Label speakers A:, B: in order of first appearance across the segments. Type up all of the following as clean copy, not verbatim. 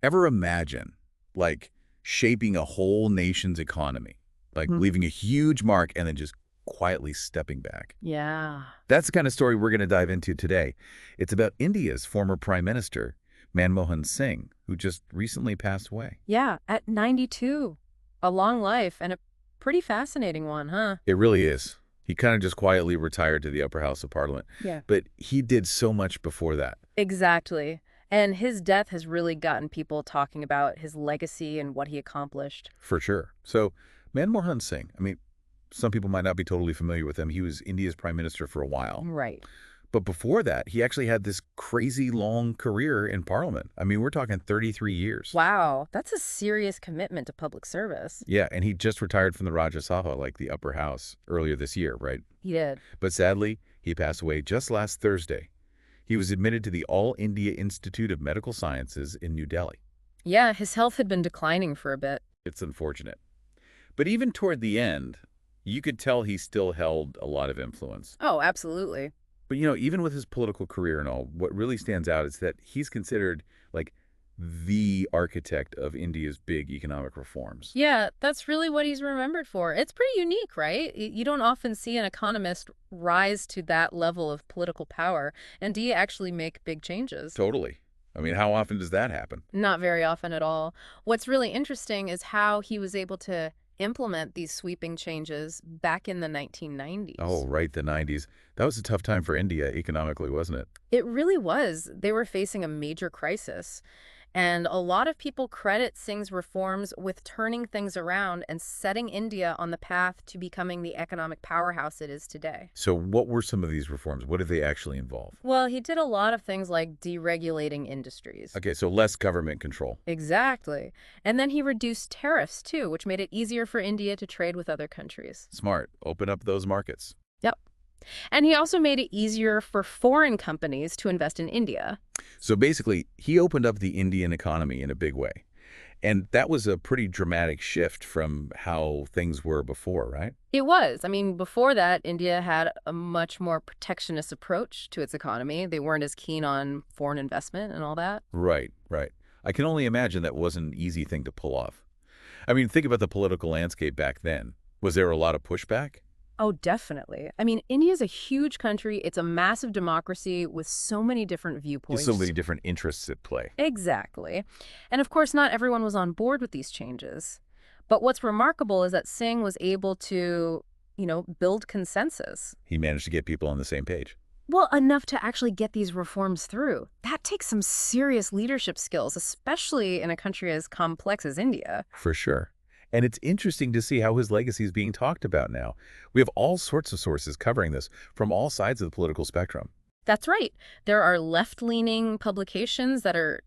A: Ever imagine, like, shaping a whole nation's economy, like
B: Mhm.
A: leaving a huge mark and then just quietly stepping back?
B: Yeah.
A: That's the kind of story we're going to dive into today. It's about India's former Prime Minister, Manmohan Singh, who just recently passed away.
B: Yeah, at 92. A long life and a pretty fascinating one, huh?
A: It really is. He kind of just quietly retired to the upper house of parliament.
B: Yeah.
A: But he did so much before that,
B: Exactly. And his death has really gotten people talking about his legacy and what he accomplished.
A: for sure. So, Manmohan Singh, I mean, some people might not be totally familiar with him. He was India's prime minister for a while.
B: Right.
A: But before that, he actually had this crazy long career in parliament. I mean, we're talking 33 years.
B: Wow, that's a serious commitment to public service.
A: Yeah, and he just retired from the Rajya Sabha, like the upper house, earlier this year, right?
B: He did.
A: But sadly, he passed away just last Thursday. He was admitted to the All India Institute of Medical Sciences in New Delhi.
B: Yeah, his health had been declining for a bit.
A: It's unfortunate. But even toward the end, you could tell he still held a lot of influence.
B: Oh, absolutely.
A: But, even with his political career and all, what really stands out is that he's considered, like, the architect of India's big economic reforms.
B: Yeah, that's really what he's remembered for. It's pretty unique, right? You don't often see an economist rise to that level of political power. And do you actually make big changes?
A: Totally. I mean, how often does that happen?
B: Not very often at all. What's really interesting is how he was able to implement these sweeping changes back in the
A: Oh,
B: 1990s.
A: right, the 90s. That was a tough time for India economically, wasn't it?
B: It really was. They were facing a major crisis. And a lot of people credit Singh's reforms with turning things around and setting India on the path to becoming the economic powerhouse it is today.
A: So what were some of these reforms? What did they actually involve?
B: Well, he did a lot of things like deregulating industries.
A: Okay, so less government control.
B: Exactly. And then he reduced tariffs too, which made it easier for India to trade with other countries.
A: Smart. Open up those markets.
B: Yep. And he also made it easier for foreign companies to invest in India.
A: So basically, he opened up the Indian economy in a big way. And that was a pretty dramatic shift from how things were before, right?
B: It was. I mean, before that, India had a much more protectionist approach to its economy. They weren't as keen on foreign investment and all that.
A: Right, right. I can only imagine that wasn't an easy thing to pull off. I mean, think about the political landscape back then. Was there a lot of pushback?
B: Oh, definitely. I mean, India's a huge country. It's a massive democracy with so many different
A: Just so
B: viewpoints.
A: many different interests at play.
B: Exactly. And of course, not everyone was on board with these changes. But what's remarkable is that Singh was able to, build consensus.
A: He managed to get people on the same page.
B: Well, enough to actually get these reforms through. That takes some serious leadership skills, especially in a country as complex as India.
A: For sure. And it's interesting to see how his legacy is being talked about now. We have all sorts of sources covering this from all sides of the political spectrum.
B: That's right. There are left-leaning publications that are,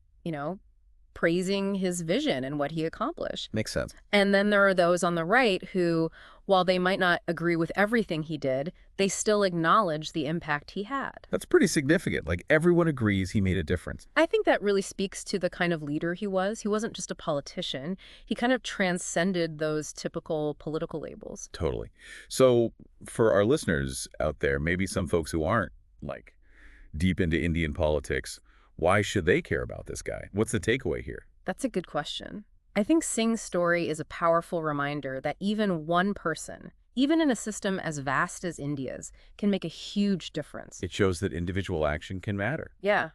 B: praising his vision and what he accomplished.
A: Makes sense.
B: And then there are those on the right who, while they might not agree with everything he did, they still acknowledge the impact he had.
A: That's pretty significant. Like, everyone agrees he made a difference.
B: I think that really speaks to the kind of leader he was. He wasn't just a politician. He kind of transcended those typical political labels.
A: Totally. So for our listeners out there, maybe some folks who aren't, like, deep into Indian politics, why should they care about this guy? What's the takeaway here?
B: That's a good question. I think Singh's story is a powerful reminder that even one person, even in a system as vast as India's, can make a huge difference.
A: It shows that individual action can matter
B: Yeah.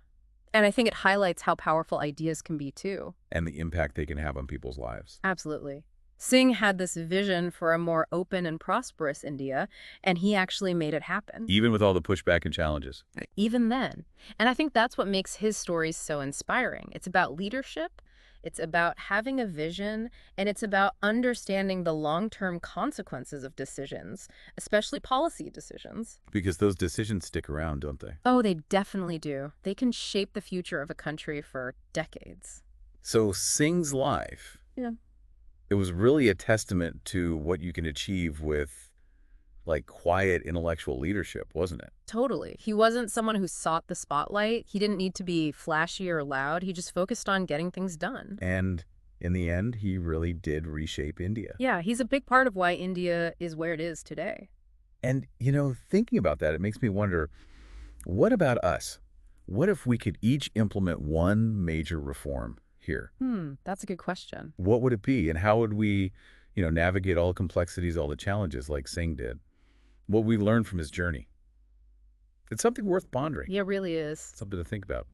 B: And I think it highlights how powerful ideas can be too.
A: and the impact they can have on people's lives.
B: Absolutely. Singh had this vision for a more open and prosperous India, and he actually made it happen,
A: Even with all the pushback and challenges.
B: even then. And I think that's what makes his stories so inspiring. It's about leadership, it's about having a vision, and it's about understanding the long-term consequences of decisions, especially policy decisions.
A: Because those decisions stick around, don't they?
B: Oh, they definitely do. They can shape the future of a country for decades.
A: So Singh's life,
B: Yeah.
A: it was really a testament to what you can achieve with, like, quiet intellectual leadership, wasn't it?
B: Totally. He wasn't someone who sought the spotlight. He didn't need to be flashy or loud. He just focused on getting things done.
A: And in the end, he really did reshape India.
B: Yeah, he's a big part of why India is where it is today.
A: And, thinking about that, it makes me wonder, what about us? What if we could each implement one major reform here?
B: That's a good question.
A: What would it be, and how would we, navigate all the complexities, all the challenges like Singh did? What we learned from his journey. It's something worth pondering,
B: Yeah, it really is.
A: something to think about.